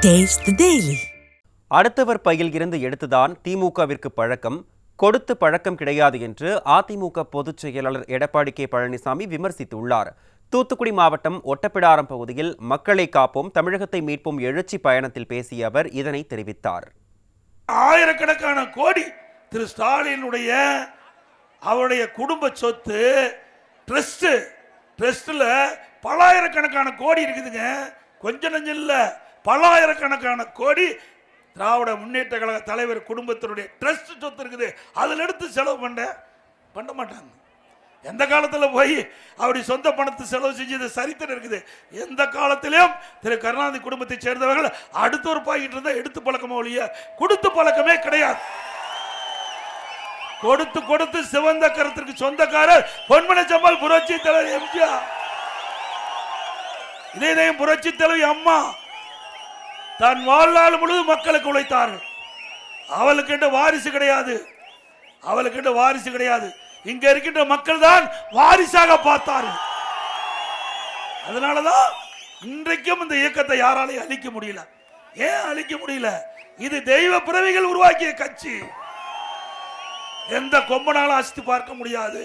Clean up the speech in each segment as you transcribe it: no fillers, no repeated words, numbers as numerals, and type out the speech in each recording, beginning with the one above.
Taste the Daily. அடுத்தவர் பையில் இருந்து எடுத்துதான் திமுகவிற்கு பழக்கம், கொடுத்து பழக்கம் கிடையாது என்று அதிமுக பொதுச் செயலாளர் எடப்பாடி கே பழனிசாமி விமர்சித்துள்ளார். தூத்துக்குடி மாவட்டம் ஒட்டப்பிடாரம் பகுதியில் மக்களை காப்போம் தமிழகத்தை மீட்போம் எழுச்சி பயணத்தில் பேசிய அவர் இதனை தெரிவித்தார். ஆயிரக்கணக்கான கோடி திரு ஸ்டாலினுடைய அவருடைய குடும்ப சொத்து ட்ரஸ்ட்ல பல்லாயிரக்கணக்கான கோடி இருக்குதுங்க. கொஞ்சம் நஞ்சம் இல்ல, பல்லாயிரக்கணக்கான கோடி திராவிட முன்னேற்ற கழக தலைவர் குடும்பத்தினுடைய ட்ரஸ்ட் சொத்து இருக்குது. அதில் எடுத்து செலவு பண்ண மாட்டாங்க. எந்த காலத்தில் போய் அப்படி சொந்த பணத்தை செலவு செஞ்சது சரித்திரம் இருக்குது. எந்த காலத்திலும் திரு கருணாநிதி குடும்பத்தை சேர்ந்தவர்கள் அடுத்த ஒரு பாக்கிட்டு இருந்தால் எடுத்து பழக்கமோ ஒழிய கொடுத்து பழக்கமே கிடையாது. கொடுத்து கொடுத்து சிவந்த கருத்திற்கு சொந்தக்காரர் பொன்மன செம்மல் புரட்சி தலைவர் எம்ஜிஆர். இதயம் புரட்சி தலைவி அம்மா தன் வாழ்நாள் முழுவதும் மக்களுக்கு உழைத்தார்கள். அவளுக்கு வாரிசு கிடையாது, இங்க இருக்கின்ற மக்கள் தான் வாரிசாக பார்த்தார்கள். அதனாலதான் இன்றைக்கும் இந்த இயக்கத்தை யாராலையும் அழிக்க முடியல. ஏன் அழிக்க முடியல? இது தெய்வ பிறவிகள் உருவாக்கிய கட்சி. எந்த கொம்பனாலும் அசித்து பார்க்க முடியாது.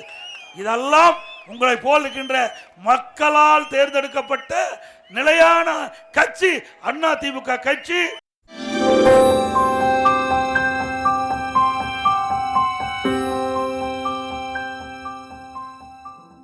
இதெல்லாம் உங்களை போல் இருக்கின்ற மக்களால் தேர்ந்தெடுக்கப்பட்ட நிலையான கட்சி அதிமுக கட்சி.